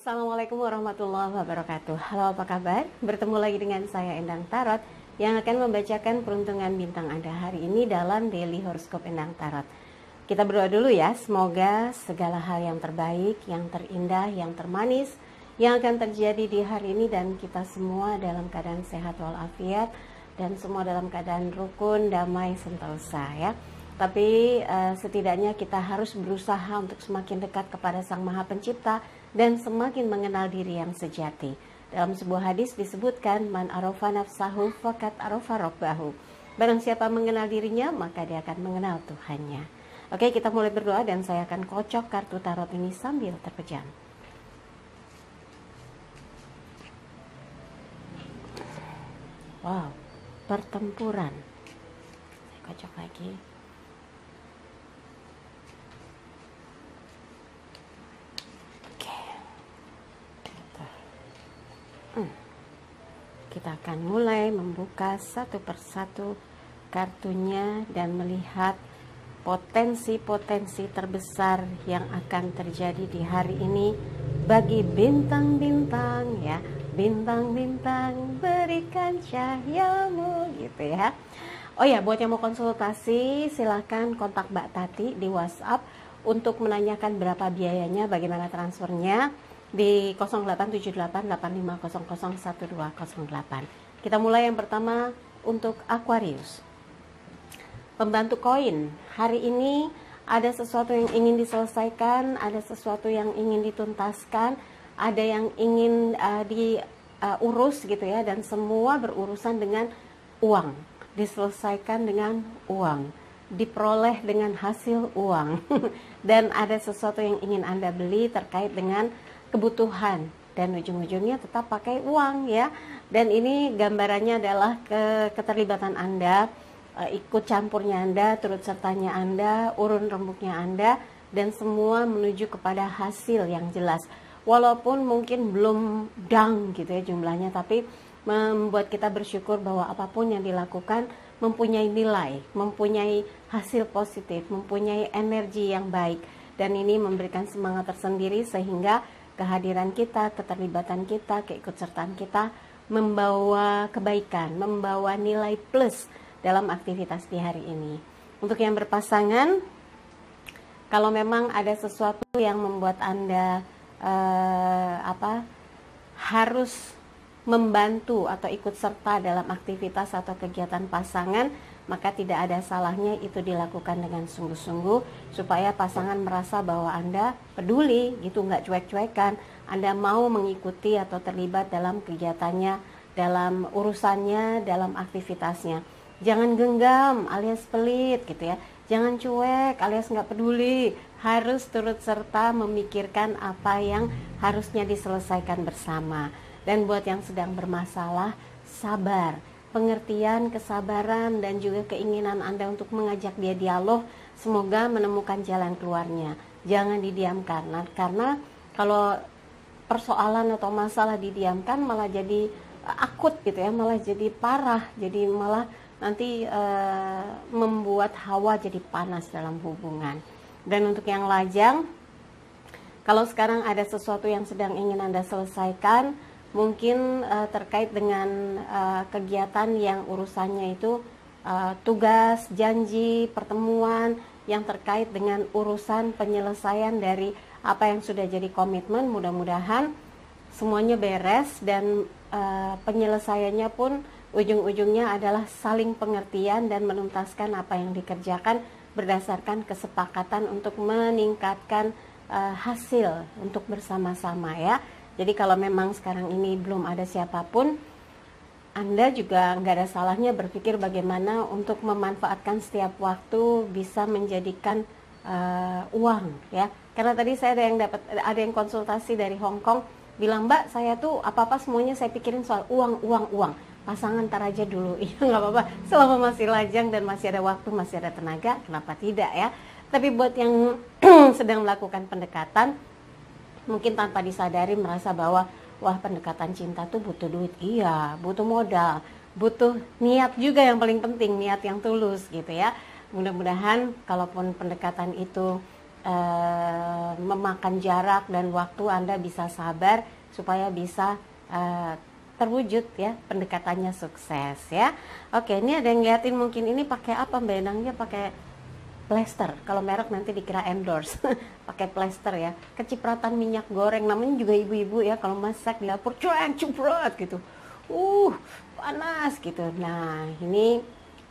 Assalamualaikum warahmatullahi wabarakatuh. Halo, apa kabar? Bertemu lagi dengan saya Endang Tarot yang akan membacakan peruntungan bintang Anda hari ini dalam Daily Horoscope Endang Tarot. Kita berdoa dulu ya, semoga segala hal yang terbaik, yang terindah, yang termanis yang akan terjadi di hari ini dan kita semua dalam keadaan sehat walafiat dan semua dalam keadaan rukun, damai, sentosa ya. Tapi setidaknya kita harus berusaha untuk semakin dekat kepada Sang Maha Pencipta dan semakin mengenal diri yang sejati. Dalam sebuah hadis disebutkan, man arafa nafsahu faqad arafa rabbahu. Barang siapa mengenal dirinya, maka dia akan mengenal Tuhannya. Oke, kita mulai berdoa dan saya akan kocok kartu tarot ini sambil terpejam. Wow, pertempuran. Saya kocok lagi. Kita akan mulai membuka satu persatu kartunya dan melihat potensi-potensi terbesar yang akan terjadi di hari ini bagi bintang-bintang ya. Bintang-bintang berikan cahayamu gitu ya. Oh ya, buat yang mau konsultasi silahkan kontak Mbak Tati di WhatsApp untuk menanyakan berapa biayanya, bagaimana transfernya di 087885001208. Kita mulai yang pertama untuk Aquarius. Pembantu koin, hari ini ada sesuatu yang ingin diselesaikan, ada sesuatu yang ingin dituntaskan, ada yang ingin diurus gitu ya, dan semua berurusan dengan uang, diselesaikan dengan uang, diperoleh dengan hasil uang. Dan ada sesuatu yang ingin Anda beli terkait dengan kebutuhan dan ujung-ujungnya tetap pakai uang ya. Dan ini gambarannya adalah keterlibatan Anda, ikut campurnya Anda, turut sertanya Anda, urun rembuknya Anda, dan semua menuju kepada hasil yang jelas. Walaupun mungkin belum dang gitu ya jumlahnya, tapi membuat kita bersyukur bahwa apapun yang dilakukan mempunyai nilai, mempunyai hasil positif, mempunyai energi yang baik. Dan ini memberikan semangat tersendiri sehingga kehadiran kita, keterlibatan kita, keikutsertaan kita membawa kebaikan, membawa nilai plus dalam aktivitas di hari ini. Untuk yang berpasangan, kalau memang ada sesuatu yang membuat Anda harus membantu atau ikut serta dalam aktivitas atau kegiatan pasangan, maka tidak ada salahnya itu dilakukan dengan sungguh-sungguh supaya pasangan merasa bahwa Anda peduli gitu, nggak cuek-cuekan. Anda mau mengikuti atau terlibat dalam kegiatannya, dalam urusannya, dalam aktivitasnya. Jangan genggam alias pelit gitu ya. Jangan cuek alias nggak peduli. Harus turut serta memikirkan apa yang harusnya diselesaikan bersama. Dan buat yang sedang bermasalah, sabar, pengertian, kesabaran, dan juga keinginan Anda untuk mengajak dia dialog, semoga menemukan jalan keluarnya. Jangan didiamkan, karena kalau persoalan atau masalah didiamkan malah jadi akut gitu ya, malah jadi parah, jadi malah nanti membuat hawa jadi panas dalam hubungan. Dan untuk yang lajang, kalau sekarang ada sesuatu yang sedang ingin Anda selesaikan, mungkin terkait dengan kegiatan yang urusannya itu tugas, janji, pertemuan yang terkait dengan urusan penyelesaian dari apa yang sudah jadi komitmen. Mudah-mudahan semuanya beres dan penyelesaiannya pun ujung-ujungnya adalah saling pengertian dan menuntaskan apa yang dikerjakan berdasarkan kesepakatan untuk meningkatkan hasil untuk bersama-sama ya. Jadi kalau memang sekarang ini belum ada siapapun, Anda juga nggak ada salahnya berpikir bagaimana untuk memanfaatkan setiap waktu bisa menjadikan uang ya. Karena tadi saya ada yang konsultasi dari Hong Kong bilang, Mbak, saya tuh apa-apa semuanya saya pikirin soal uang. Pasangan ntar aja dulu. Iya, nggak apa-apa. Selama masih lajang dan masih ada waktu, masih ada tenaga, kenapa tidak ya? Tapi buat yang sedang melakukan pendekatan, mungkin tanpa disadari merasa bahwa wah, pendekatan cinta tuh butuh duit. Iya, butuh modal, butuh niat juga yang paling penting, niat yang tulus gitu ya. Mudah-mudahan kalaupun pendekatan itu memakan jarak dan waktu, Anda bisa sabar supaya bisa terwujud ya, pendekatannya sukses ya. Oke, ini ada yang liatin mungkin ini pakai apa Mbak Endang? Dia pakai plester. Kalau merek nanti dikira endorse. Pakai plester ya. Kecipratan minyak goreng, namanya juga ibu-ibu ya, kalau masak di dapur ceprot gitu. Panas gitu. Nah, ini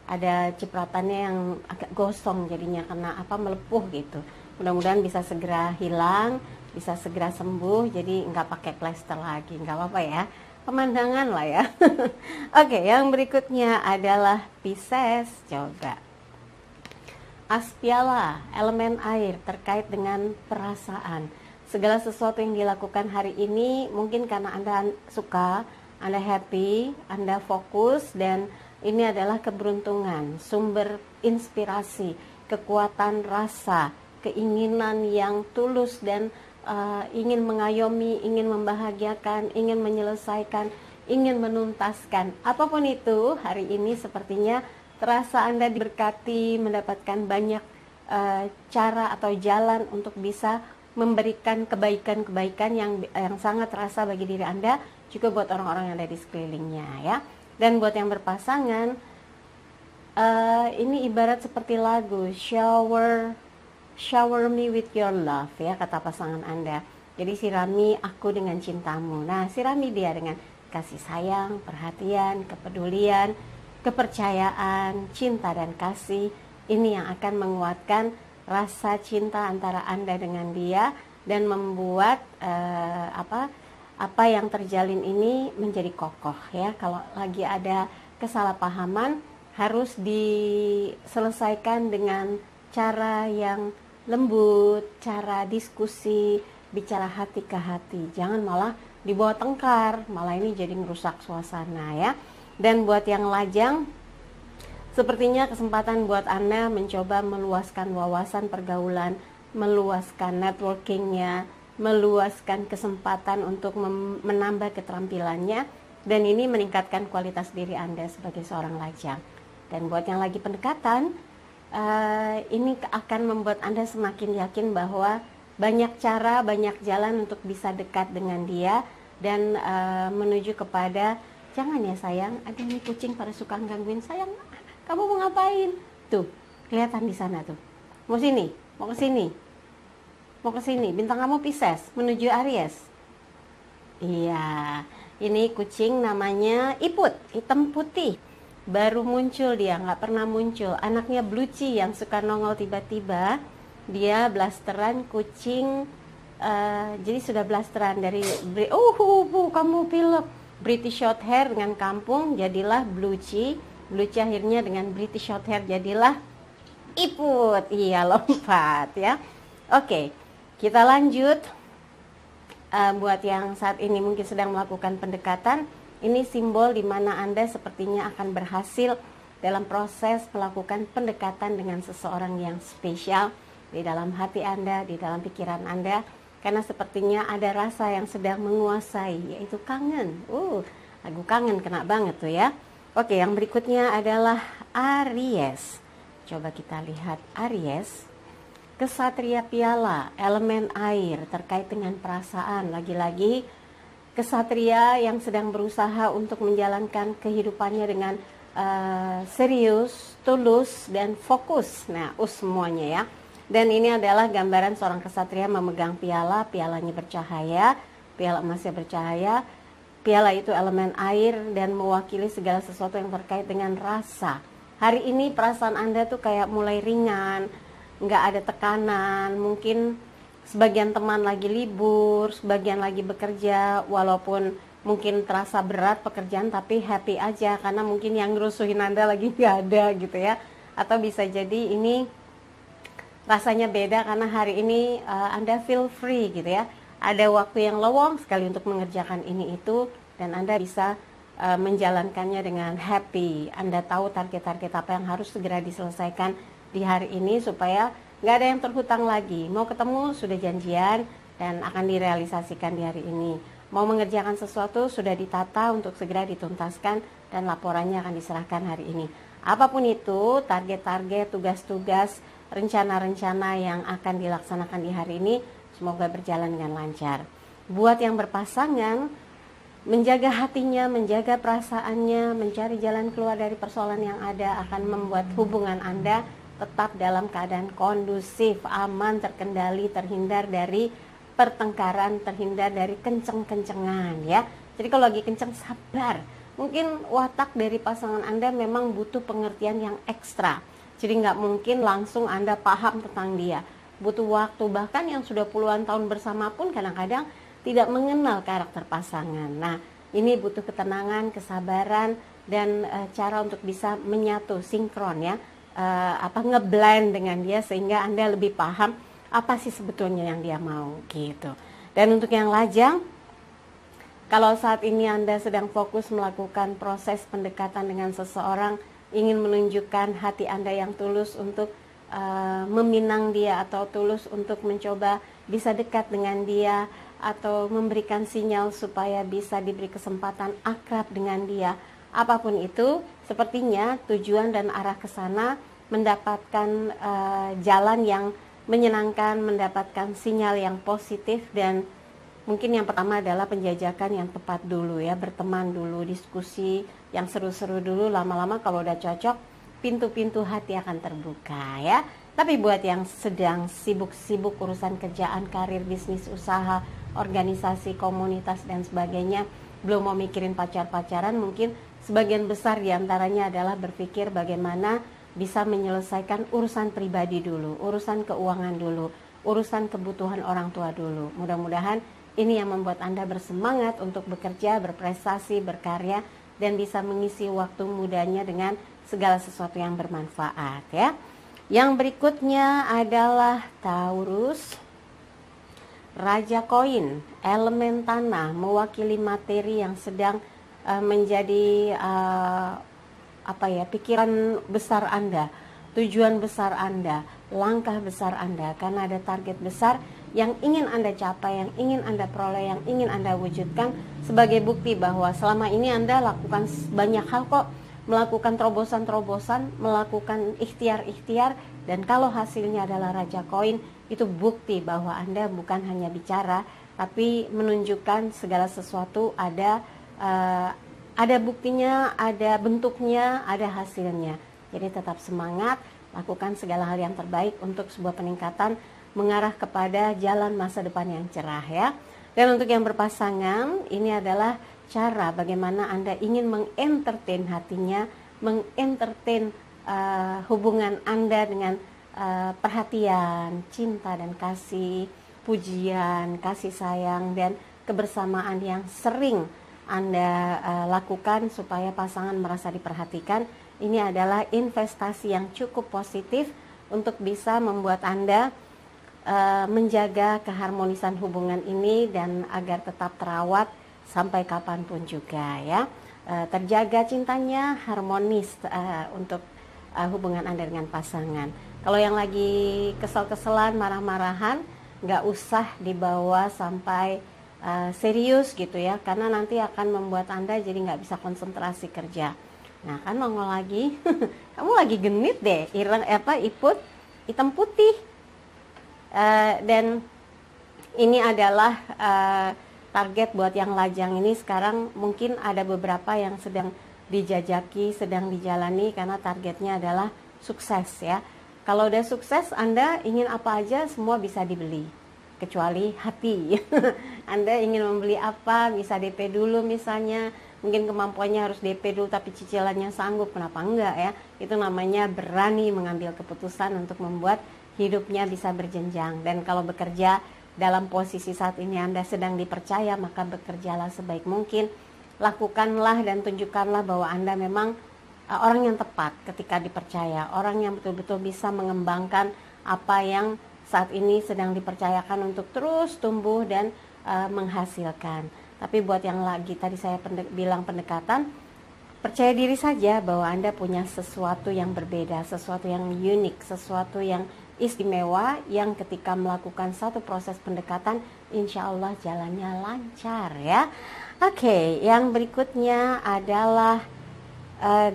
ada cipratannya yang agak gosong jadinya karena melepuh gitu. Mudah-mudahan bisa segera hilang, bisa segera sembuh, jadi nggak pakai plester lagi, nggak apa-apa ya, pemandangan lah ya. Oke, yang berikutnya adalah Pisces. Coba Aspiala, elemen air, terkait dengan perasaan. Segala sesuatu yang dilakukan hari ini mungkin karena Anda suka, Anda happy, Anda fokus, dan ini adalah keberuntungan, sumber inspirasi, kekuatan rasa, keinginan yang tulus dan ingin mengayomi, ingin membahagiakan, ingin menyelesaikan, ingin menuntaskan. Apapun itu, hari ini sepertinya terasa Anda diberkati, mendapatkan banyak cara atau jalan untuk bisa memberikan kebaikan-kebaikan yang sangat terasa bagi diri Anda, juga buat orang-orang yang ada di sekelilingnya ya. Dan buat yang berpasangan, ini ibarat seperti lagu Shower me with your love ya, kata pasangan Anda. Jadi sirami aku dengan cintamu. Nah, sirami dia dengan kasih sayang, perhatian, kepedulian, kepercayaan, cinta dan kasih. Ini yang akan menguatkan rasa cinta antara Anda dengan dia dan membuat apa yang terjalin ini menjadi kokoh ya. Kalau lagi ada kesalahpahaman, harus diselesaikan dengan cara yang lembut, cara diskusi, bicara hati ke hati. Jangan malah dibawa tengkar, malah ini jadi merusak suasana ya. Dan buat yang lajang, sepertinya kesempatan buat Anda mencoba meluaskan wawasan pergaulan, meluaskan networkingnya, meluaskan kesempatan untuk menambah keterampilannya, dan ini meningkatkan kualitas diri Anda sebagai seorang lajang. Dan buat yang lagi pendekatan, ini akan membuat Anda semakin yakin bahwa banyak cara, banyak jalan untuk bisa dekat dengan dia dan menuju kepada, jangan ya sayang, ada nih kucing pada suka gangguin, sayang kamu mau ngapain? Tuh, kelihatan di sana tuh. Mau sini, mau ke sini. Mau ke sini, bintang kamu Pisces menuju Aries. Iya, ini kucing namanya Iput, hitam putih. Baru muncul dia, nggak pernah muncul. Anaknya Bluci yang suka nongol tiba-tiba. Dia blasteran kucing, jadi sudah blasteran dari kamu pilek. British Shorthair dengan kampung jadilah Bluci. Bluci akhirnya dengan British Shorthair jadilah Iput. Iya, lompat ya. Oke, kita lanjut. Buat yang saat ini mungkin sedang melakukan pendekatan, ini simbol di mana Anda sepertinya akan berhasil dalam proses melakukan pendekatan dengan seseorang yang spesial di dalam hati Anda, di dalam pikiran Anda, karena sepertinya ada rasa yang sedang menguasai, yaitu kangen. Lagu kangen kena banget tuh ya. Oke, yang berikutnya adalah Aries. Coba kita lihat Aries. Kesatria piala, elemen air, terkait dengan perasaan. Lagi-lagi kesatria yang sedang berusaha untuk menjalankan kehidupannya dengan serius, tulus, dan fokus. Nah, semuanya ya. Dan ini adalah gambaran seorang kesatria memegang piala, pialanya bercahaya, piala emasnya bercahaya. Piala itu elemen air dan mewakili segala sesuatu yang terkait dengan rasa. Hari ini perasaan Anda tuh kayak mulai ringan, nggak ada tekanan. Mungkin sebagian teman lagi libur, sebagian lagi bekerja, walaupun mungkin terasa berat pekerjaan, tapi happy aja karena mungkin yang ngerusuhin Anda lagi nggak ada gitu ya. Atau bisa jadi ini rasanya beda karena hari ini Anda feel free gitu ya. Ada waktu yang lowong sekali untuk mengerjakan ini itu, dan Anda bisa menjalankannya dengan happy. Anda tahu target-target apa yang harus segera diselesaikan di hari ini supaya nggak ada yang terhutang lagi. Mau ketemu sudah janjian dan akan direalisasikan di hari ini. Mau mengerjakan sesuatu sudah ditata untuk segera dituntaskan dan laporannya akan diserahkan hari ini. Apapun itu, target-target, tugas-tugas rencana-rencana yang akan dilaksanakan di hari ini semoga berjalan dengan lancar. Buat yang berpasangan, menjaga hatinya, menjaga perasaannya, mencari jalan keluar dari persoalan yang ada akan membuat hubungan Anda tetap dalam keadaan kondusif, aman, terkendali, terhindar dari pertengkaran, terhindar dari kenceng-kencengan ya. Jadi kalau lagi kenceng, sabar. Mungkin watak dari pasangan Anda memang butuh pengertian yang ekstra. Jadi nggak mungkin langsung Anda paham tentang dia. Butuh waktu, bahkan yang sudah puluhan tahun bersama pun kadang-kadang tidak mengenal karakter pasangan. Nah, ini butuh ketenangan, kesabaran, dan cara untuk bisa menyatu, sinkron ya. Ngeblend dengan dia sehingga Anda lebih paham apa sih sebetulnya yang dia mau gitu. Dan untuk yang lajang, kalau saat ini Anda sedang fokus melakukan proses pendekatan dengan seseorang, ingin menunjukkan hati Anda yang tulus untuk meminang dia atau tulus untuk mencoba bisa dekat dengan dia atau memberikan sinyal supaya bisa diberi kesempatan akrab dengan dia. Apapun itu, sepertinya tujuan dan arah ke sana mendapatkan jalan yang menyenangkan, mendapatkan sinyal yang positif, dan mungkin yang pertama adalah penjajakan yang tepat dulu ya, berteman dulu, diskusi yang seru-seru dulu, lama-lama kalau udah cocok, pintu-pintu hati akan terbuka ya. Tapi buat yang sedang sibuk-sibuk urusan kerjaan, karir, bisnis, usaha, organisasi, komunitas dan sebagainya, belum mau mikirin pacar-pacaran, mungkin sebagian besar diantaranya adalah berpikir bagaimana bisa menyelesaikan urusan pribadi dulu, urusan keuangan dulu, urusan kebutuhan orang tua dulu. Mudah-mudahan ini yang membuat Anda bersemangat untuk bekerja, berprestasi, berkarya, dan bisa mengisi waktu mudanya dengan segala sesuatu yang bermanfaat ya. Yang berikutnya adalah Taurus. Raja koin, elemen tanah, mewakili materi yang sedang menjadi pikiran besar Anda, tujuan besar Anda, langkah besar Anda, karena ada target besar yang ingin Anda capai, yang ingin Anda peroleh, yang ingin Anda wujudkan, sebagai bukti bahwa selama ini Anda lakukan banyak hal kok, melakukan terobosan-terobosan, melakukan ikhtiar-ikhtiar, dan kalau hasilnya adalah Raja koin, itu bukti bahwa Anda bukan hanya bicara, tapi menunjukkan segala sesuatu ada buktinya, ada bentuknya, ada hasilnya. Jadi tetap semangat, lakukan segala hal yang terbaik untuk sebuah peningkatan mengarah kepada jalan masa depan yang cerah ya. Dan untuk yang berpasangan, ini adalah cara bagaimana Anda ingin mengentertain hatinya, mengentertain hubungan Anda dengan perhatian, cinta dan kasih, pujian, kasih sayang, dan kebersamaan yang sering Anda lakukan supaya pasangan merasa diperhatikan. Ini adalah investasi yang cukup positif untuk bisa membuat Anda menjaga keharmonisan hubungan ini dan agar tetap terawat sampai kapanpun juga ya. Terjaga cintanya, harmonis untuk hubungan Anda dengan pasangan. Kalau yang lagi kesel-keselan, marah-marahan, nggak usah dibawa sampai serius gitu ya, karena nanti akan membuat Anda jadi nggak bisa konsentrasi kerja. Nah kan nongol lagi, kamu lagi genit deh, hitam putih. Dan ini adalah target buat yang lajang ini. Sekarang mungkin ada beberapa yang sedang dijajaki, sedang dijalani, karena targetnya adalah sukses ya. Kalau udah sukses, Anda ingin apa aja semua bisa dibeli, kecuali hati. Anda ingin membeli apa, bisa DP dulu misalnya, mungkin kemampuannya harus DP dulu tapi cicilannya sanggup, kenapa enggak ya. Itu namanya berani mengambil keputusan untuk membuat hidupnya bisa berjenjang. Dan kalau bekerja dalam posisi saat ini Anda sedang dipercaya, maka bekerjalah sebaik mungkin, lakukanlah dan tunjukkanlah bahwa Anda memang orang yang tepat ketika dipercaya, orang yang betul-betul bisa mengembangkan apa yang saat ini sedang dipercayakan untuk terus tumbuh dan menghasilkan. Tapi buat yang lagi tadi saya bilang pendekatan, percaya diri saja bahwa Anda punya sesuatu yang berbeda, sesuatu yang unik, sesuatu yang istimewa, yang ketika melakukan satu proses pendekatan, insya Allah jalannya lancar ya. Oke, yang berikutnya adalah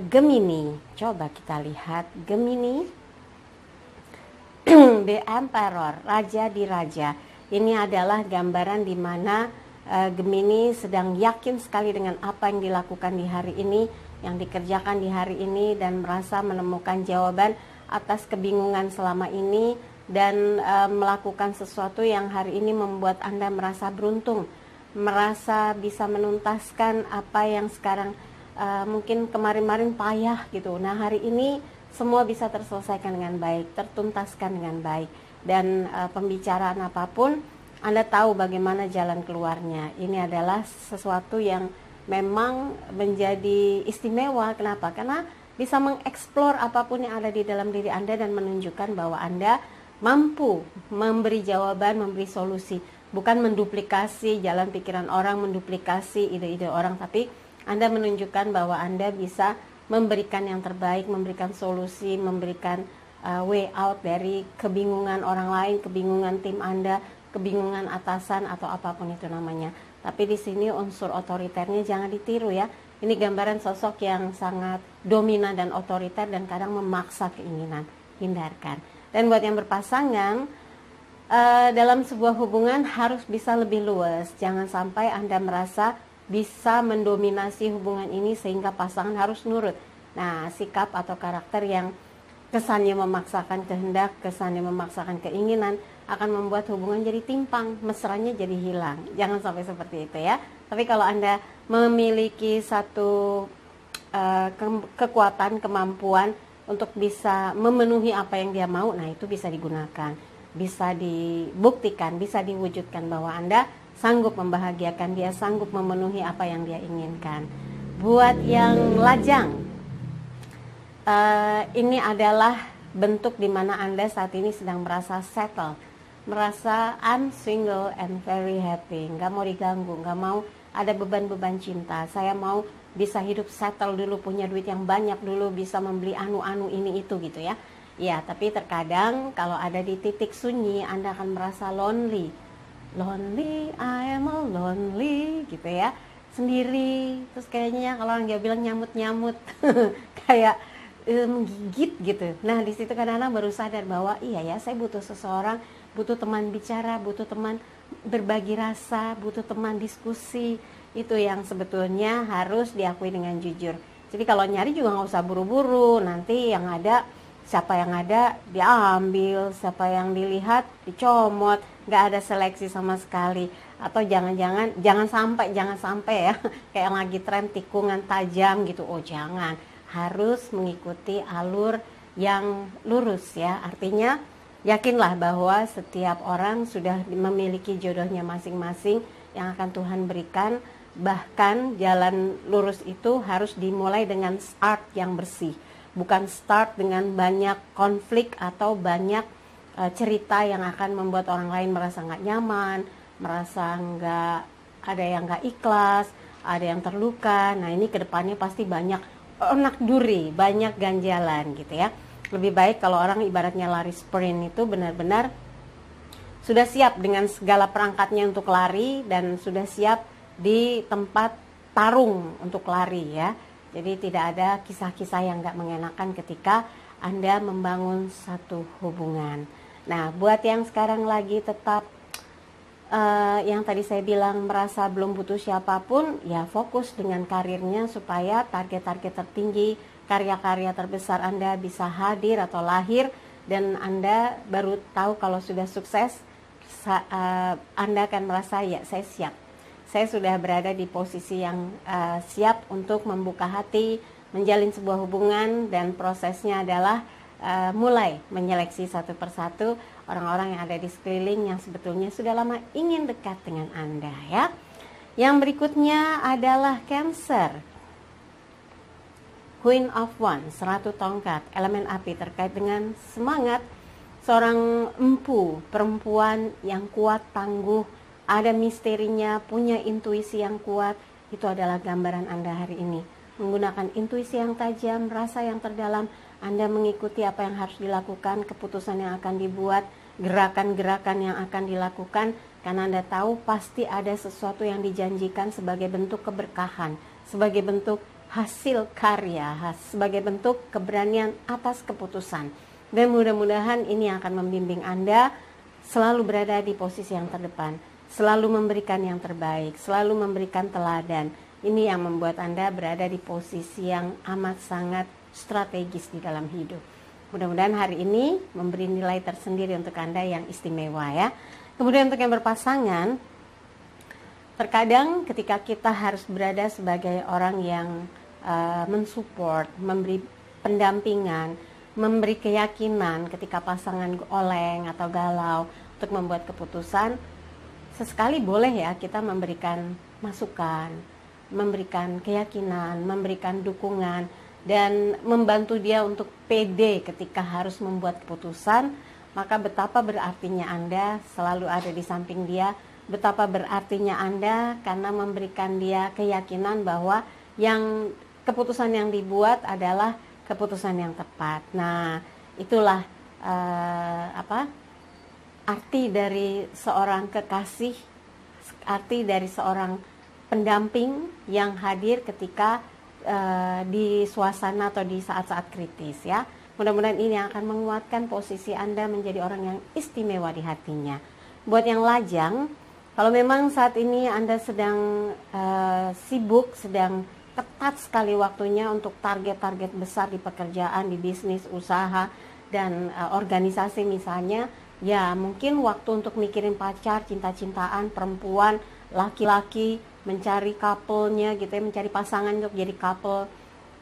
Gemini. Coba kita lihat Gemini. The Emperor, Raja di Raja. Ini adalah gambaran di mana Gemini sedang yakin sekali dengan apa yang dilakukan di hari ini, yang dikerjakan di hari ini, dan merasa menemukan jawaban atas kebingungan selama ini, dan melakukan sesuatu yang hari ini membuat Anda merasa beruntung, merasa bisa menuntaskan apa yang sekarang mungkin kemarin-marin payah gitu. Nah, hari ini semua bisa terselesaikan dengan baik, tertuntaskan dengan baik, dan pembicaraan apapun Anda tahu bagaimana jalan keluarnya. Ini adalah sesuatu yang memang menjadi istimewa. Kenapa? Karena bisa mengeksplor apapun yang ada di dalam diri Anda dan menunjukkan bahwa Anda mampu memberi jawaban, memberi solusi, bukan menduplikasi jalan pikiran orang, menduplikasi ide-ide orang, tapi Anda menunjukkan bahwa Anda bisa memberikan yang terbaik, memberikan solusi, memberikan way out dari kebingungan orang lain, kebingungan tim Anda, kebingungan atasan, atau apapun itu namanya. Tapi di sini unsur otoriternya jangan ditiru ya. Ini gambaran sosok yang sangat dominan dan otoriter dan kadang memaksa keinginan. Hindarkan. Dan buat yang berpasangan, dalam sebuah hubungan harus bisa lebih luas. Jangan sampai Anda merasa bisa mendominasi hubungan ini sehingga pasangan harus nurut. Nah, sikap atau karakter yang kesannya memaksakan kehendak, kesannya memaksakan keinginan akan membuat hubungan jadi timpang, mesranya jadi hilang. Jangan sampai seperti itu ya. Tapi kalau Anda memiliki satu kekuatan, kemampuan untuk bisa memenuhi apa yang dia mau, nah itu bisa digunakan, bisa dibuktikan, bisa diwujudkan bahwa Anda sanggup membahagiakan dia, sanggup memenuhi apa yang dia inginkan. Buat yang lajang, ini adalah bentuk di mana Anda saat ini sedang merasa settle, merasa I'm single and very happy, nggak mau diganggu, nggak mau ada beban-beban cinta. Saya mau bisa hidup settle dulu, punya duit yang banyak dulu, bisa membeli anu-anu ini itu gitu ya. Ya, tapi terkadang kalau ada di titik sunyi, Anda akan merasa lonely. Lonely, I am a lonely gitu ya, sendiri. Terus kayaknya kalau orang dia bilang nyamut-nyamut, kayak menggigit gitu. Nah, di situ kadang-kadang baru sadar bahwa iya ya, saya butuh seseorang, butuh teman bicara, butuh teman berbagi rasa, butuh teman diskusi. Itu yang sebetulnya harus diakui dengan jujur. Jadi kalau nyari juga nggak usah buru-buru, nanti yang ada, siapa yang ada diambil, siapa yang dilihat dicomot, nggak ada seleksi sama sekali. Atau jangan sampai ya, kayak lagi tren tikungan tajam gitu. Oh jangan, harus mengikuti alur yang lurus ya. Artinya yakinlah bahwa setiap orang sudah memiliki jodohnya masing-masing yang akan Tuhan berikan. Bahkan jalan lurus itu harus dimulai dengan start yang bersih, bukan start dengan banyak konflik atau banyak cerita yang akan membuat orang lain merasa nggak nyaman, merasa nggak, ada yang nggak ikhlas, ada yang terluka. Nah ini kedepannya pasti banyak onak duri, banyak ganjalan gitu ya. Lebih baik kalau orang ibaratnya lari sprint itu benar-benar sudah siap dengan segala perangkatnya untuk lari dan sudah siap di tempat tarung untuk lari ya. Jadi tidak ada kisah-kisah yang gak mengenakan ketika Anda membangun satu hubungan. Nah buat yang sekarang lagi tetap yang tadi saya bilang merasa belum butuh siapapun, ya fokus dengan karirnya supaya target-target tertinggi, karya-karya terbesar Anda bisa hadir atau lahir. Dan Anda baru tahu kalau sudah sukses, Anda akan merasa ya saya siap. Saya sudah berada di posisi yang siap untuk membuka hati, menjalin sebuah hubungan, dan prosesnya adalah mulai menyeleksi satu persatu orang-orang yang ada di sekeliling yang sebetulnya sudah lama ingin dekat dengan Anda ya. Yang berikutnya adalah Cancer. Queen of Wands, Ratu Tongkat, elemen api, terkait dengan semangat. Seorang empu, perempuan yang kuat, tangguh, ada misterinya, punya intuisi yang kuat. Itu adalah gambaran Anda hari ini. Menggunakan intuisi yang tajam, rasa yang terdalam, Anda mengikuti apa yang harus dilakukan, keputusan yang akan dibuat, gerakan-gerakan yang akan dilakukan, karena Anda tahu pasti ada sesuatu yang dijanjikan sebagai bentuk keberkahan, sebagai bentuk hasil karya, sebagai bentuk keberanian atas keputusan. Dan mudah-mudahan ini yang akan membimbing Anda selalu berada di posisi yang terdepan, selalu memberikan yang terbaik, selalu memberikan teladan. Ini yang membuat Anda berada di posisi yang amat sangat strategis di dalam hidup. Mudah-mudahan hari ini memberi nilai tersendiri untuk Anda yang istimewa ya. Kemudian untuk yang berpasangan, terkadang ketika kita harus berada sebagai orang yang mensupport, memberi pendampingan, memberi keyakinan ketika pasangan oleng atau galau untuk membuat keputusan, sesekali boleh ya kita memberikan masukan, memberikan keyakinan, memberikan dukungan, dan membantu dia untuk pede ketika harus membuat keputusan. Maka betapa berartinya Anda selalu ada di samping dia, betapa berartinya Anda karena memberikan dia keyakinan bahwa yang keputusan yang dibuat adalah keputusan yang tepat. Nah, itulah arti dari seorang kekasih, arti dari seorang pendamping yang hadir ketika di suasana atau di saat-saat kritis ya. Mudah-mudahan ini akan menguatkan posisi Anda menjadi orang yang istimewa di hatinya. Buat yang lajang, kalau memang saat ini Anda sedang sibuk, sedang ketat sekali waktunya untuk target-target besar di pekerjaan, di bisnis, usaha, dan organisasi misalnya, ya mungkin waktu untuk mikirin pacar, cinta-cintaan, perempuan, laki-laki, mencari couple-nya gitu ya, mencari pasangan untuk jadi couple,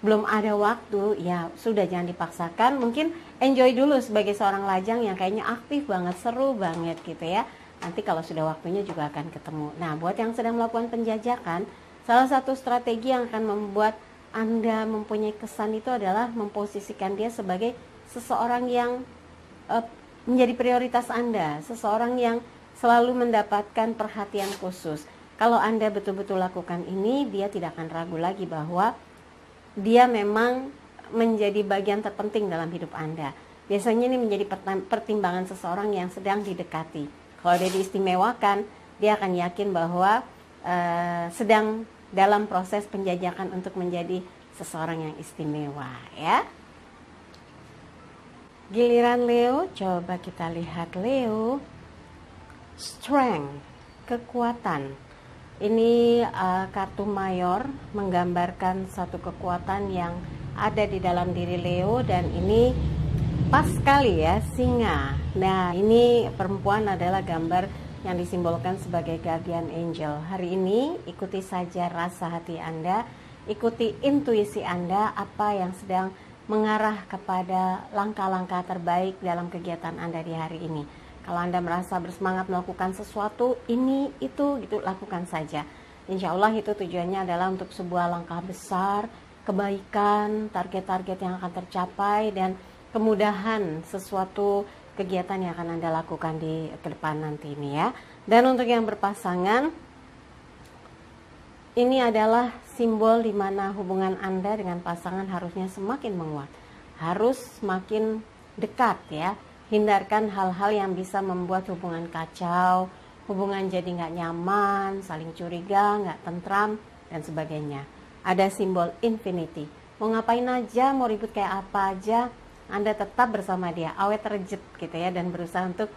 belum ada waktu, ya sudah jangan dipaksakan. Mungkin enjoy dulu sebagai seorang lajang yang kayaknya aktif banget, seru banget gitu ya. Nanti kalau sudah waktunya juga akan ketemu. Nah, buat yang sedang melakukan penjajakan, salah satu strategi yang akan membuat Anda mempunyai kesan itu adalah memposisikan dia sebagai seseorang yang menjadi prioritas Anda, seseorang yang selalu mendapatkan perhatian khusus. Kalau Anda betul-betul lakukan ini, dia tidak akan ragu lagi bahwa dia memang menjadi bagian terpenting dalam hidup Anda. Biasanya ini menjadi pertimbangan seseorang yang sedang didekati. Kalau dia diistimewakan, dia akan yakin bahwa sedang dalam proses penjajakan untuk menjadi seseorang yang istimewa ya. Giliran Leo, coba kita lihat Leo. Strength, kekuatan. Ini kartu mayor menggambarkan satu kekuatan yang ada di dalam diri Leo, dan ini pas sekali ya, singa. Nah, ini perempuan adalah gambar yang disimbolkan sebagai guardian angel. Hari ini ikuti saja rasa hati Anda, ikuti intuisi Anda, apa yang sedang mengarah kepada langkah-langkah terbaik dalam kegiatan Anda di hari ini. Kalau Anda merasa bersemangat melakukan sesuatu, ini, itu, gitu, lakukan saja. Insya Allah itu tujuannya adalah untuk sebuah langkah besar, kebaikan, target-target yang akan tercapai, dan kemudahan sesuatu kegiatan yang akan Anda lakukan di ke depan nanti ini ya. Dan untuk yang berpasangan, ini adalah simbol di mana hubungan Anda dengan pasangan harusnya semakin menguat, harus semakin dekat ya. Hindarkan hal-hal yang bisa membuat hubungan kacau, hubungan jadi nggak nyaman, saling curiga, nggak tentram, dan sebagainya. Ada simbol infinity. Mau ngapain aja, mau ribut kayak apa aja, Anda tetap bersama dia, awet rejet gitu ya, dan berusaha untuk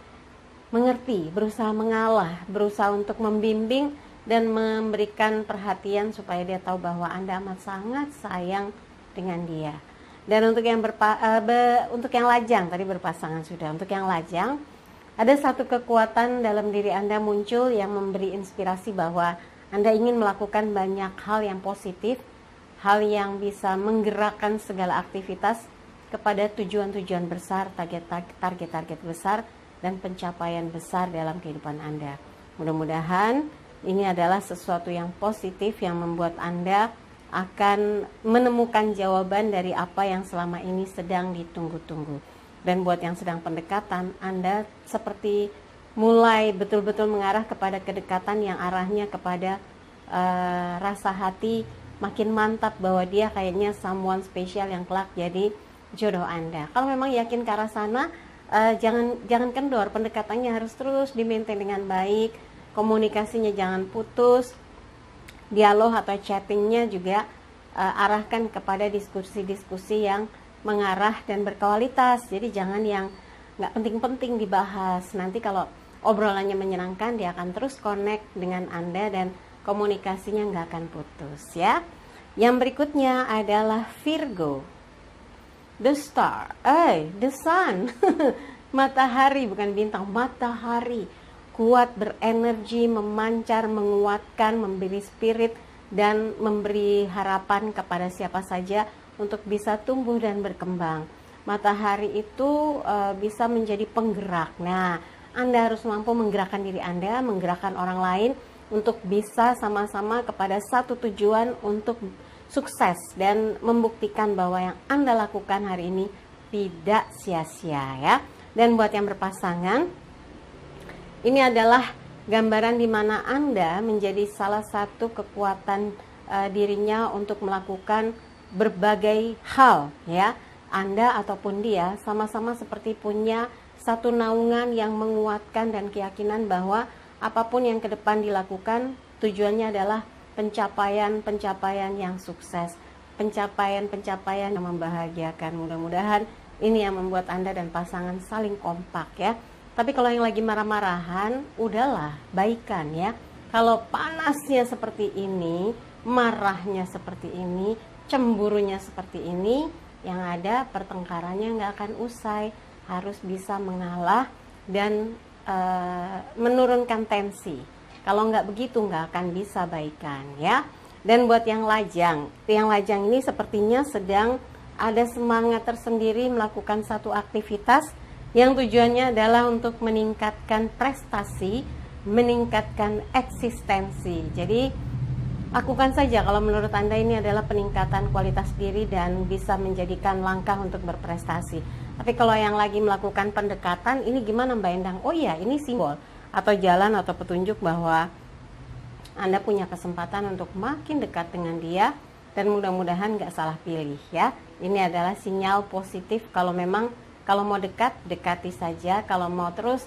mengerti, berusaha mengalah, berusaha untuk membimbing dan memberikan perhatian supaya dia tahu bahwa Anda amat sangat sayang dengan dia. Dan untuk yang untuk yang lajang, tadi berpasangan sudah. Untuk yang lajang, ada satu kekuatan dalam diri Anda muncul yang memberi inspirasi bahwa Anda ingin melakukan banyak hal yang positif, hal yang bisa menggerakkan segala aktivitas kepada tujuan-tujuan besar, target-target besar, dan pencapaian besar dalam kehidupan Anda. Mudah-mudahan ini adalah sesuatu yang positif yang membuat Anda akan menemukan jawaban dari apa yang selama ini sedang ditunggu-tunggu. Dan buat yang sedang pendekatan, Anda seperti mulai betul-betul mengarah kepada kedekatan yang arahnya kepada rasa hati makin mantap bahwa dia kayaknya someone spesial yang kelak jadi jodoh Anda. Kalau memang yakin ke arah sana, jangan kendor, pendekatannya harus terus di-maintain dengan baik, komunikasinya jangan putus, dialog atau chattingnya juga arahkan kepada diskusi-diskusi yang mengarah dan berkualitas. Jadi jangan yang nggak penting-penting dibahas. Nanti kalau obrolannya menyenangkan, dia akan terus connect dengan Anda dan komunikasinya nggak akan putus ya. Yang berikutnya adalah Virgo. The star, the sun. Matahari, bukan bintang, matahari. Kuat, berenergi, memancar, menguatkan, memberi spirit, dan memberi harapan kepada siapa saja untuk bisa tumbuh dan berkembang. Matahari itu bisa menjadi penggerak. Nah, Anda harus mampu menggerakkan diri Anda, menggerakkan orang lain untuk bisa sama-sama kepada satu tujuan untuk sukses dan membuktikan bahwa yang Anda lakukan hari ini tidak sia-sia ya. Dan buat yang berpasangan, ini adalah gambaran di mana Anda menjadi salah satu kekuatan dirinya untuk melakukan berbagai hal ya. Anda ataupun dia sama-sama seperti punya satu naungan yang menguatkan dan keyakinan bahwa apapun yang ke depan dilakukan tujuannya adalah pencapaian yang sukses, pencapaian yang membahagiakan. Mudah-mudahan ini yang membuat Anda dan pasangan saling kompak ya. Tapi kalau yang lagi marah-marahan, udahlah, baikan ya. Kalau panasnya seperti ini, marahnya seperti ini, cemburunya seperti ini, yang ada pertengkarannya nggak akan usai. Harus bisa mengalah dan menurunkan tensi. Kalau nggak begitu nggak akan bisa baikan ya. Dan buat yang lajang ini sepertinya sedang ada semangat tersendiri melakukan satu aktivitas yang tujuannya adalah untuk meningkatkan prestasi, meningkatkan eksistensi. Jadi lakukan saja kalau menurut Anda ini adalah peningkatan kualitas diri dan bisa menjadikan langkah untuk berprestasi. Tapi kalau yang lagi melakukan pendekatan, ini gimana Mbak Endang? Oh iya, ini simbol atau jalan atau petunjuk bahwa Anda punya kesempatan untuk makin dekat dengan dia dan mudah-mudahan nggak salah pilih ya. Ini adalah sinyal positif kalau memang kalau mau dekat, dekati saja. Kalau mau terus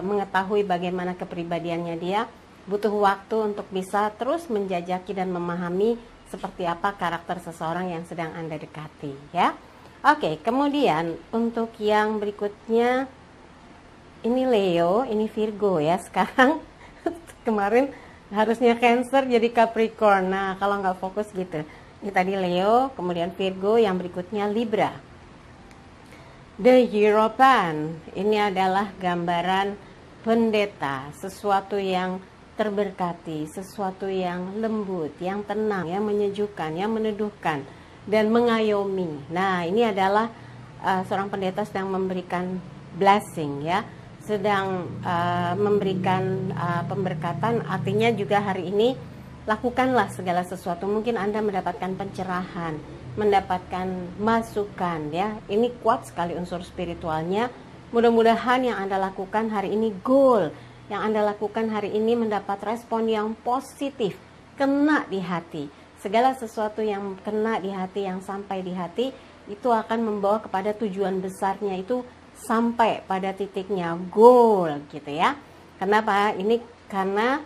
mengetahui bagaimana kepribadiannya dia, butuh waktu untuk bisa terus menjajaki dan memahami seperti apa karakter seseorang yang sedang Anda dekati ya. Oke, kemudian untuk yang berikutnya ini Leo, ini Virgo ya sekarang. Kemarin harusnya Cancer jadi Capricorn. Nah, kalau nggak fokus gitu. Ini tadi Leo, kemudian Virgo, yang berikutnya Libra. The Hierophant, ini adalah gambaran pendeta, sesuatu yang terberkati, sesuatu yang lembut, yang tenang, yang menyejukkan, yang meneduhkan, dan mengayomi. Nah, ini adalah seorang pendeta sedang memberikan blessing ya, sedang memberikan pemberkatan. Artinya juga hari ini lakukanlah segala sesuatu. Mungkin Anda mendapatkan pencerahan, mendapatkan masukan ya. Ini kuat sekali unsur spiritualnya. Mudah-mudahan yang Anda lakukan hari ini goal, yang Anda lakukan hari ini mendapat respon yang positif, kena di hati. Segala sesuatu yang kena di hati, yang sampai di hati, itu akan membawa kepada tujuan besarnya, itu sampai pada titiknya goal gitu ya. Kenapa? Ini karena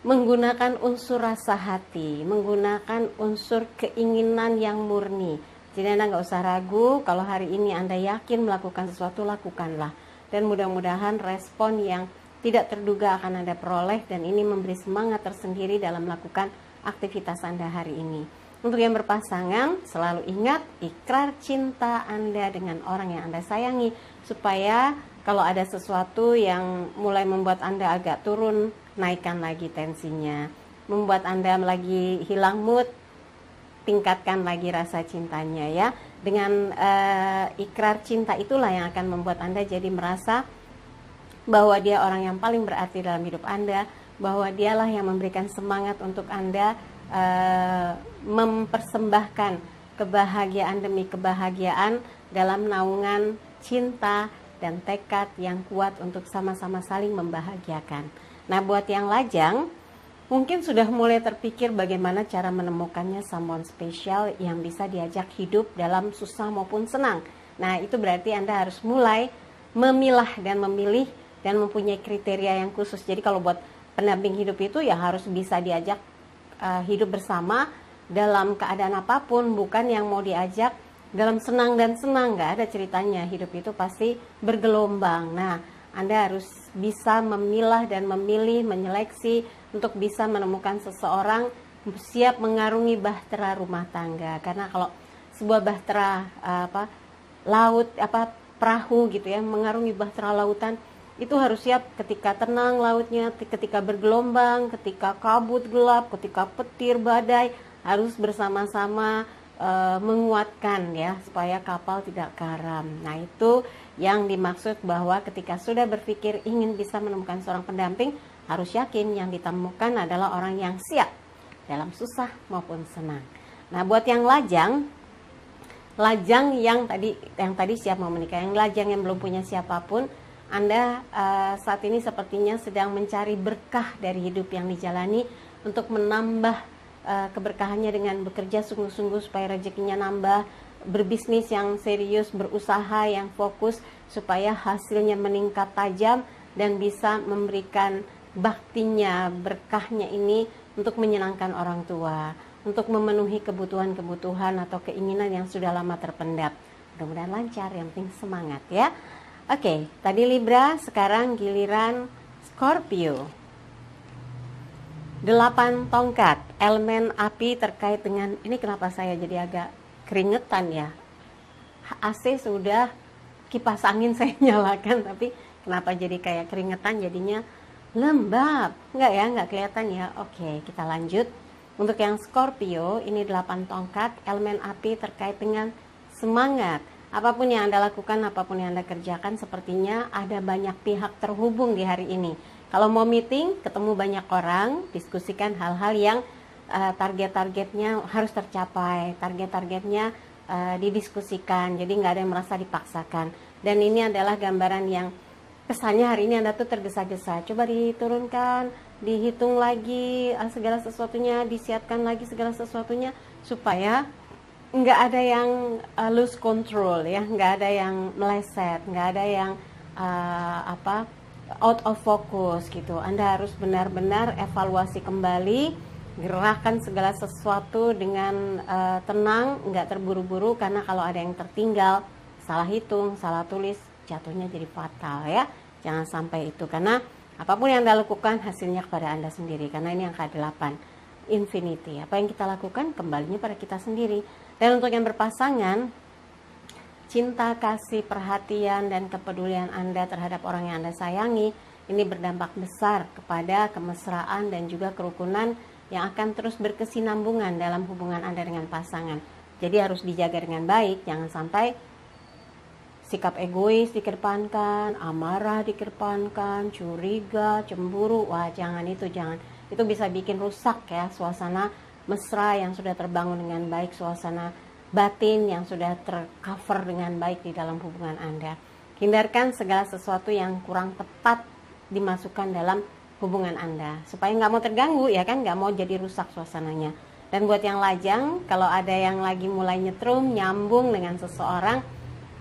menggunakan unsur rasa hati, menggunakan unsur keinginan yang murni. Jadi Anda nggak usah ragu, kalau hari ini Anda yakin melakukan sesuatu, lakukanlah. Dan mudah-mudahan respon yang tidak terduga akan Anda peroleh, dan ini memberi semangat tersendiri dalam melakukan aktivitas Anda hari ini. Untuk yang berpasangan, selalu ingat ikrar cinta Anda dengan orang yang Anda sayangi, supaya kalau ada sesuatu yang mulai membuat Anda agak turun, naikkan lagi tensinya. Membuat Anda lagi hilang mood, tingkatkan lagi rasa cintanya ya. Dengan ikrar cinta itulah yang akan membuat Anda jadi merasa bahwa dia orang yang paling berarti dalam hidup Anda, bahwa dialah yang memberikan semangat untuk Anda mempersembahkan kebahagiaan demi kebahagiaan dalam naungan cinta dan tekad yang kuat untuk sama-sama saling membahagiakan. Nah, buat yang lajang, mungkin sudah mulai terpikir bagaimana cara menemukannya someone spesial yang bisa diajak hidup dalam susah maupun senang. Nah, itu berarti Anda harus mulai memilah dan memilih dan mempunyai kriteria yang khusus. Jadi kalau buat pendamping hidup itu ya harus bisa diajak hidup bersama dalam keadaan apapun, bukan yang mau diajak dalam senang dan senang, nggak ada ceritanya. Hidup itu pasti bergelombang. Nah, Anda harus bisa memilah dan memilih, menyeleksi untuk bisa menemukan seseorang siap mengarungi bahtera rumah tangga. Karena kalau sebuah bahtera laut perahu gitu ya, mengarungi bahtera lautan, itu harus siap ketika tenang lautnya, ketika bergelombang, ketika kabut gelap, ketika petir badai, harus bersama-sama menguatkan ya, supaya kapal tidak karam. Nah, itu yang dimaksud bahwa ketika sudah berpikir ingin bisa menemukan seorang pendamping, harus yakin yang ditemukan adalah orang yang siap dalam susah maupun senang. Nah, buat yang lajang yang tadi siap mau menikah, yang lajang yang belum punya siapapun, Anda saat ini sepertinya sedang mencari berkah dari hidup yang dijalani untuk menambah keberkahannya dengan bekerja sungguh-sungguh supaya rezekinya nambah, berbisnis yang serius, berusaha yang fokus supaya hasilnya meningkat tajam dan bisa memberikan baktinya, berkahnya ini untuk menyenangkan orang tua, untuk memenuhi kebutuhan-kebutuhan atau keinginan yang sudah lama terpendam. Mudah-mudahan lancar, yang penting semangat ya. Oke, tadi Libra, sekarang giliran Scorpio. 8 tongkat, elemen api terkait dengan, ini kenapa saya jadi agak keringetan ya. AC sudah, kipas angin saya nyalakan, tapi kenapa jadi kayak keringetan, jadinya lembab. Enggak ya, enggak kelihatan ya. Oke, kita lanjut. Untuk yang Scorpio, ini 8 tongkat, elemen api terkait dengan semangat. Apapun yang Anda lakukan, apapun yang Anda kerjakan, sepertinya ada banyak pihak terhubung di hari ini. Kalau mau meeting, ketemu banyak orang, diskusikan hal-hal yang target-targetnya harus tercapai, target-targetnya didiskusikan, jadi nggak ada yang merasa dipaksakan. Dan ini adalah gambaran yang kesannya hari ini Anda tuh tergesa-gesa. Coba diturunkan, dihitung lagi segala sesuatunya, disiapkan lagi segala sesuatunya, supaya nggak ada yang lose control ya, nggak ada yang meleset, nggak ada yang out of focus gitu. Anda harus benar-benar evaluasi kembali, gerakan segala sesuatu dengan tenang, nggak terburu-buru, karena kalau ada yang tertinggal, salah hitung, salah tulis, jatuhnya jadi fatal ya. Jangan sampai itu, karena apapun yang Anda lakukan hasilnya kepada Anda sendiri, karena ini angka 8, infinity. Apa yang kita lakukan kembalinya pada kita sendiri. Dan untuk yang berpasangan, cinta, kasih, perhatian, dan kepedulian Anda terhadap orang yang Anda sayangi ini berdampak besar kepada kemesraan dan juga kerukunan yang akan terus berkesinambungan dalam hubungan Anda dengan pasangan. Jadi harus dijaga dengan baik, jangan sampai sikap egois dikedepankan, amarah dikedepankan, curiga, cemburu. Wah, jangan itu, jangan. Itu bisa bikin rusak ya suasana mesra yang sudah terbangun dengan baik, suasana batin yang sudah tercover dengan baik di dalam hubungan Anda. Hindarkan segala sesuatu yang kurang tepat dimasukkan dalam hubungan Anda, supaya nggak mau terganggu ya kan, nggak mau jadi rusak suasananya. Dan buat yang lajang, kalau ada yang lagi mulai nyetrum, nyambung dengan seseorang,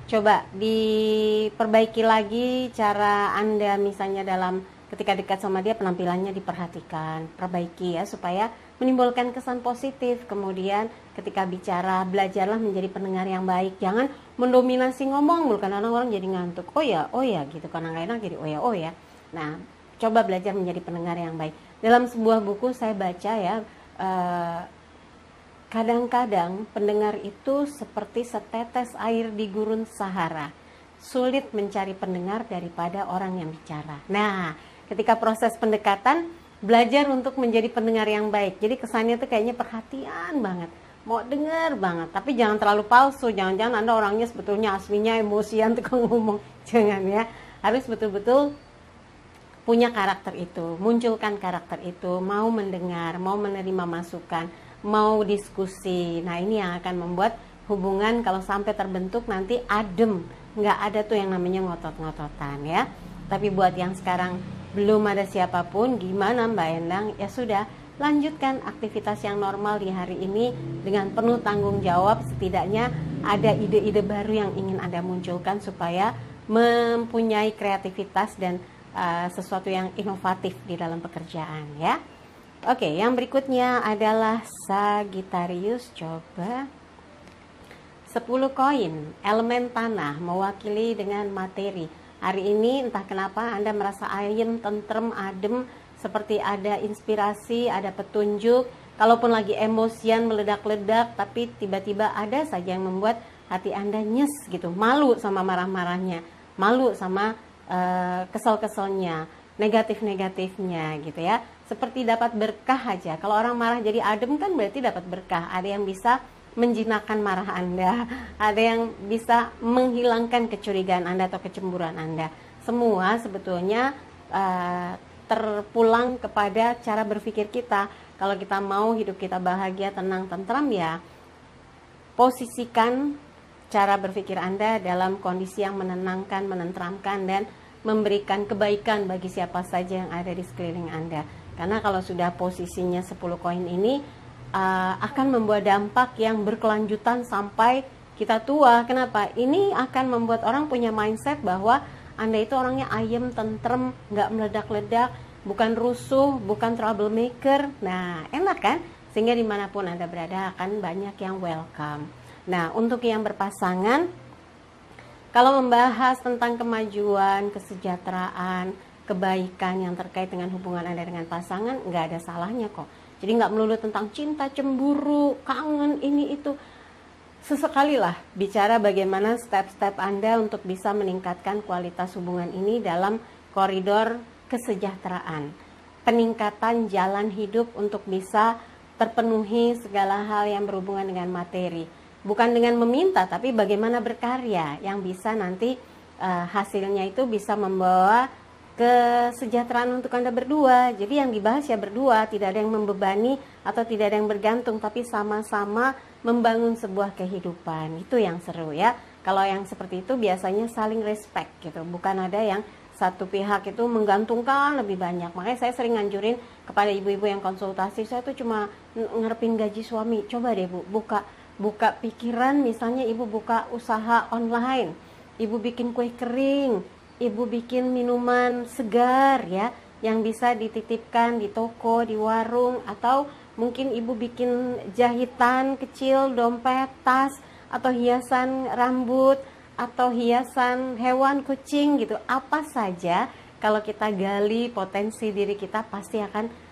coba diperbaiki lagi cara Anda, misalnya dalam ketika dekat sama dia, penampilannya diperhatikan, perbaiki ya, supaya menimbulkan kesan positif. Kemudian ketika bicara, belajarlah menjadi pendengar yang baik, jangan mendominasi ngomong, karena orang-orang jadi ngantuk, oh ya gitu, karena nggak enak jadi oh ya. Nah, coba belajar menjadi pendengar yang baik. Dalam sebuah buku saya baca ya, kadang-kadang pendengar itu seperti setetes air di gurun Sahara, sulit mencari pendengar daripada orang yang bicara. Nah, ketika proses pendekatan, belajar untuk menjadi pendengar yang baik. Jadi kesannya tuh kayaknya perhatian banget, mau denger banget, tapi jangan terlalu palsu. Jangan-jangan Anda orangnya sebetulnya aslinya emosian tukang ngomong. Jangan ya, harus betul-betul punya karakter itu, munculkan karakter itu, mau mendengar, mau menerima masukan, mau diskusi. Nah, ini yang akan membuat hubungan kalau sampai terbentuk nanti adem, nggak ada tuh yang namanya ngotot-ngototan ya. Tapi buat yang sekarang belum ada siapapun, gimana Mbak Endang? Ya sudah, lanjutkan aktivitas yang normal di hari ini dengan penuh tanggung jawab. Setidaknya ada ide-ide baru yang ingin Anda munculkan supaya mempunyai kreativitas dan sesuatu yang inovatif di dalam pekerjaan ya. Oke, yang berikutnya adalah Sagittarius. Coba 10 koin, elemen tanah, mewakili dengan materi. Hari ini entah kenapa Anda merasa ayem, tentrem, adem, seperti ada inspirasi, ada petunjuk. Kalaupun lagi emosian meledak-ledak, tapi tiba-tiba ada saja yang membuat hati Anda nyes gitu, malu sama marah-marahnya, malu sama kesel-keselnya, negatif-negatifnya gitu ya. Seperti dapat berkah aja. Kalau orang marah jadi adem kan berarti dapat berkah. Ada yang bisa menjinakkan marah Anda, ada yang bisa menghilangkan kecurigaan Anda atau kecemburuan Anda. Semua sebetulnya terpulang kepada cara berpikir kita. Kalau kita mau hidup kita bahagia, tenang, tentram, ya posisikan cara berpikir Anda dalam kondisi yang menenangkan, menenteramkan, dan memberikan kebaikan bagi siapa saja yang ada di sekeliling Anda. Karena kalau sudah posisinya 10 koin ini akan membuat dampak yang berkelanjutan sampai kita tua. Kenapa? Ini akan membuat orang punya mindset bahwa Anda itu orangnya ayem, tentrem, nggak meledak-ledak, bukan rusuh, bukan troublemaker. Nah, enak kan? Sehingga dimanapun Anda berada akan banyak yang welcome. Nah, untuk yang berpasangan, kalau membahas tentang kemajuan, kesejahteraan, kebaikan yang terkait dengan hubungan Anda dengan pasangan, nggak ada salahnya kok. Jadi nggak melulu tentang cinta, cemburu, kangen, ini itu. Sesekali lah bicara bagaimana step-step Anda untuk bisa meningkatkan kualitas hubungan ini dalam koridor kesejahteraan. Peningkatan jalan hidup untuk bisa terpenuhi segala hal yang berhubungan dengan materi. Bukan dengan meminta, tapi bagaimana berkarya yang bisa nanti hasilnya itu bisa membawa kesejahteraan untuk Anda berdua. Jadi yang dibahas ya berdua, tidak ada yang membebani atau tidak ada yang bergantung, tapi sama-sama membangun sebuah kehidupan. Itu yang seru ya. Kalau yang seperti itu biasanya saling respect gitu, bukan ada yang satu pihak itu menggantungkan lebih banyak. Makanya saya sering nganjurin kepada ibu-ibu yang konsultasi, saya tuh cuma ngerepin gaji suami. Coba deh Bu, buka pikiran, misalnya ibu buka usaha online, ibu bikin kue kering, ibu bikin minuman segar ya, yang bisa dititipkan di toko, di warung, atau mungkin ibu bikin jahitan kecil, dompet, tas, atau hiasan rambut, atau hiasan hewan, kucing gitu. Apa saja kalau kita gali potensi diri kita, pasti akan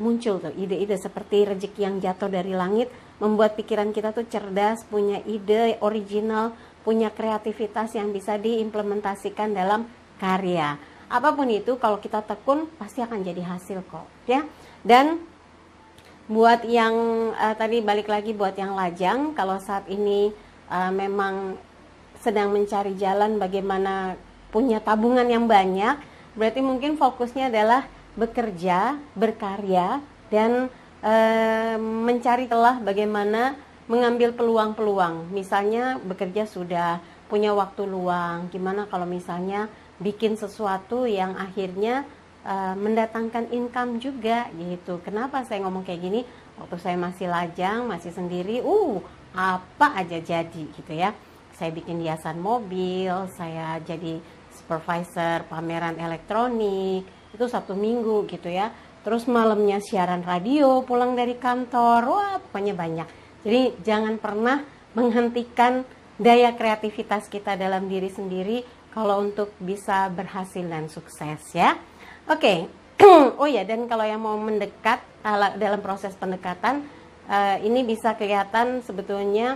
muncul tuh ide-ide seperti rezeki yang jatuh dari langit, membuat pikiran kita tuh cerdas, punya ide original, punya kreativitas yang bisa diimplementasikan dalam karya. Apapun itu kalau kita tekun pasti akan jadi hasil kok ya. Dan buat yang tadi balik lagi buat yang lajang, kalau saat ini memang sedang mencari jalan bagaimana punya tabungan yang banyak, berarti mungkin fokusnya adalah bekerja, berkarya, dan mencari telah bagaimana mengambil peluang-peluang. Misalnya bekerja sudah punya waktu luang, gimana kalau misalnya bikin sesuatu yang akhirnya mendatangkan income juga gitu. Kenapa saya ngomong kayak gini? Waktu saya masih lajang, masih sendiri, apa aja jadi gitu ya. Saya bikin hiasan mobil, saya jadi supervisor pameran elektronik, itu Sabtu Minggu gitu ya. Terus malamnya siaran radio pulang dari kantor, wah pokoknya banyak. Jadi jangan pernah menghentikan daya kreativitas kita dalam diri sendiri kalau untuk bisa berhasil dan sukses ya. Oke. Oh ya, dan kalau yang mau mendekat dalam proses pendekatan, ini bisa kelihatan sebetulnya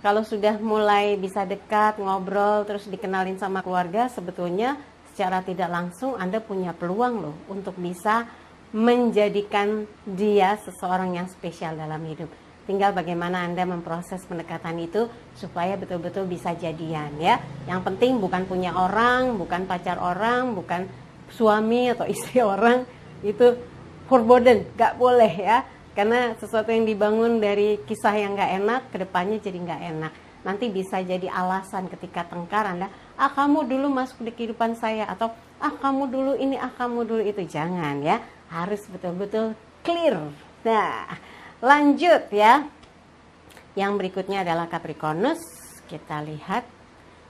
kalau sudah mulai bisa dekat, ngobrol, terus dikenalin sama keluarga, sebetulnya secara tidak langsung Anda punya peluang loh untuk bisa menjadikan dia seseorang yang spesial dalam hidup. Tinggal bagaimana Anda memproses pendekatan itu supaya betul-betul bisa jadian ya. Yang penting bukan punya orang, bukan pacar orang, bukan suami atau istri orang, itu forbidden, gak boleh ya. Karena sesuatu yang dibangun dari kisah yang gak enak, kedepannya jadi gak enak. Nanti bisa jadi alasan ketika tengkar Anda, kamu dulu masuk di kehidupan saya, atau kamu dulu ini, kamu dulu itu. Jangan ya, harus betul-betul clear. Nah, lanjut ya. Yang berikutnya adalah Capricornus. Kita lihat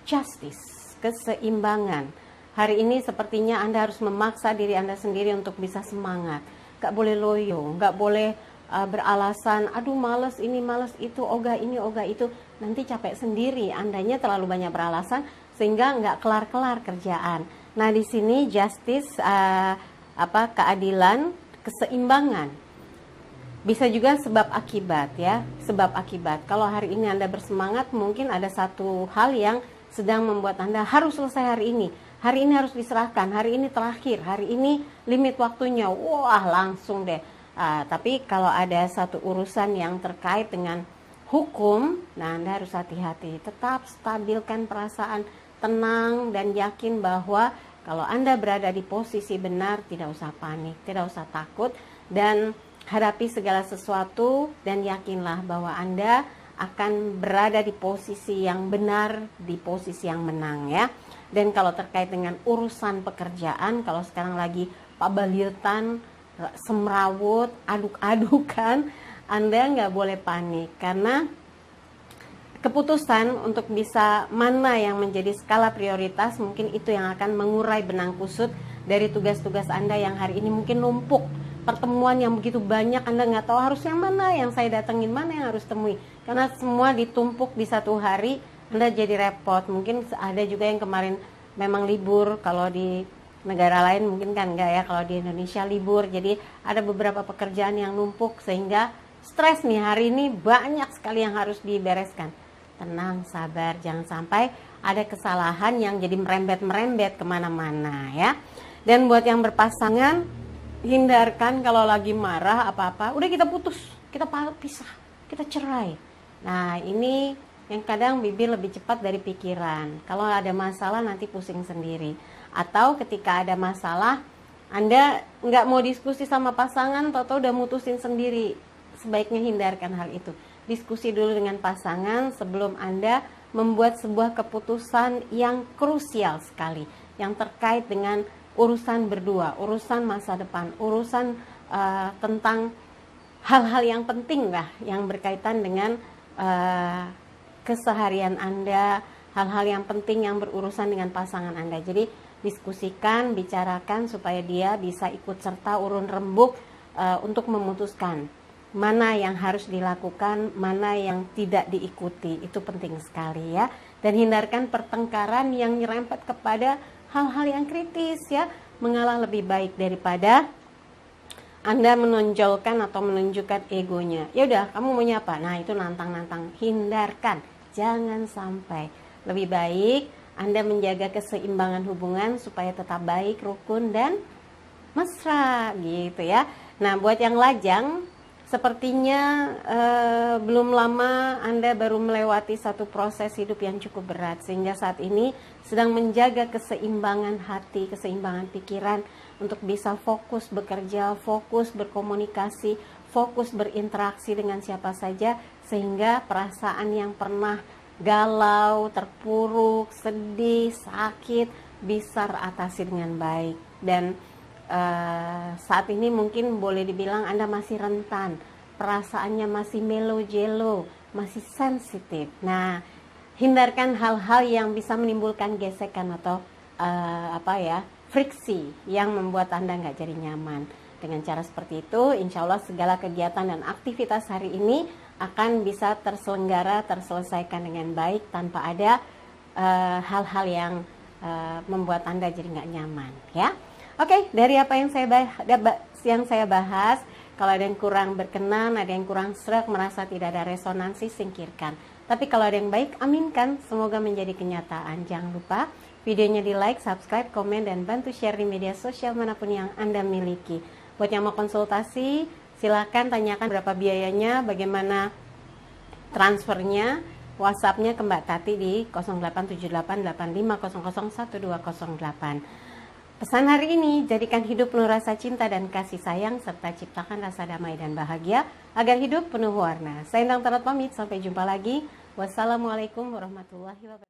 justice, keseimbangan. Hari ini sepertinya Anda harus memaksa diri Anda sendiri untuk bisa semangat. Gak boleh loyo, gak boleh beralasan, aduh males ini males itu, ogah ini ogah itu, nanti capek sendiri. Andanya terlalu banyak beralasan sehingga nggak kelar-kelar kerjaan. Nah di sini justice, keadilan, keseimbangan. Bisa juga sebab akibat ya, sebab akibat. Kalau hari ini Anda bersemangat, mungkin ada satu hal yang sedang membuat Anda harus selesai hari ini. Hari ini harus diserahkan, hari ini terakhir, hari ini limit waktunya. Wah langsung deh. Tapi kalau ada satu urusan yang terkait dengan hukum, nah Anda harus hati-hati. Tetap stabilkan perasaan, tenang dan yakin bahwa kalau Anda berada di posisi benar, tidak usah panik, tidak usah takut, dan hadapi segala sesuatu dan yakinlah bahwa Anda akan berada di posisi yang benar, di posisi yang menang ya. Dan kalau terkait dengan urusan pekerjaan, kalau sekarang lagi pabaliutan, semrawut, aduk-adukan, Anda nggak boleh panik karena keputusan untuk bisa mana yang menjadi skala prioritas mungkin itu yang akan mengurai benang kusut dari tugas-tugas Anda yang hari ini mungkin numpuk. Pertemuan yang begitu banyak, Anda nggak tahu harus yang mana yang saya datengin, mana yang harus temui. Karena semua ditumpuk di satu hari, Anda jadi repot. Mungkin ada juga yang kemarin memang libur, kalau di negara lain mungkin kan enggak ya, kalau di Indonesia libur. Jadi ada beberapa pekerjaan yang numpuk sehingga stres nih, hari ini banyak sekali yang harus dibereskan. Tenang, sabar, jangan sampai ada kesalahan yang jadi merembet-merembet kemana-mana ya. Dan buat yang berpasangan, hindarkan kalau lagi marah apa-apa, udah kita putus, kita pisah, kita cerai. Nah ini yang kadang bibir lebih cepat dari pikiran. Kalau ada masalah nanti pusing sendiri. Atau ketika ada masalah, Anda nggak mau diskusi sama pasangan, tahu-tahu udah mutusin sendiri. Sebaiknya hindarkan hal itu. Diskusi dulu dengan pasangan sebelum Anda membuat sebuah keputusan yang krusial sekali, yang terkait dengan urusan berdua, urusan masa depan, urusan tentang hal-hal yang penting lah, yang berkaitan dengan keseharian Anda, hal-hal yang penting yang berurusan dengan pasangan Anda. Jadi diskusikan, bicarakan supaya dia bisa ikut serta urun rembuk untuk memutuskan mana yang harus dilakukan, mana yang tidak diikuti. Itu penting sekali ya. Dan hindarkan pertengkaran yang nyerempet kepada hal-hal yang kritis ya. Mengalah lebih baik daripada Anda menonjolkan atau menunjukkan egonya. Ya udah, kamu mau nyapa? Nah, itu nantang-nantang. Hindarkan. Jangan sampai. Lebih baik Anda menjaga keseimbangan hubungan supaya tetap baik, rukun dan mesra gitu ya. Nah, buat yang lajang, sepertinya belum lama Anda baru melewati satu proses hidup yang cukup berat, sehingga saat ini sedang menjaga keseimbangan hati, keseimbangan pikiran untuk bisa fokus bekerja, fokus berkomunikasi, fokus berinteraksi dengan siapa saja, sehingga perasaan yang pernah galau, terpuruk, sedih, sakit bisa teratasi dengan baik. Dan saat ini mungkin boleh dibilang Anda masih rentan, perasaannya masih melo-jelo, masih sensitif. Nah, hindarkan hal-hal yang bisa menimbulkan gesekan atau friksi yang membuat Anda nggak jadi nyaman. Dengan cara seperti itu, insya Allah segala kegiatan dan aktivitas hari ini akan bisa terselenggara, terselesaikan dengan baik tanpa ada hal-hal yang membuat Anda jadi nggak nyaman ya. Oke, dari apa yang saya bahas, kalau ada yang kurang berkenan, ada yang kurang sreg, merasa tidak ada resonansi, singkirkan. Tapi kalau ada yang baik, aminkan, semoga menjadi kenyataan. Jangan lupa videonya di like, subscribe, komen, dan bantu share di media sosial manapun yang Anda miliki. Buat yang mau konsultasi, silakan tanyakan berapa biayanya, bagaimana transfernya, WhatsApp-nya ke Mbak Tati di 087885001208. Pesan hari ini, jadikan hidup penuh rasa cinta dan kasih sayang, serta ciptakan rasa damai dan bahagia, agar hidup penuh warna. Saya Endang Tarot pamit, sampai jumpa lagi. Wassalamualaikum warahmatullahi wabarakatuh.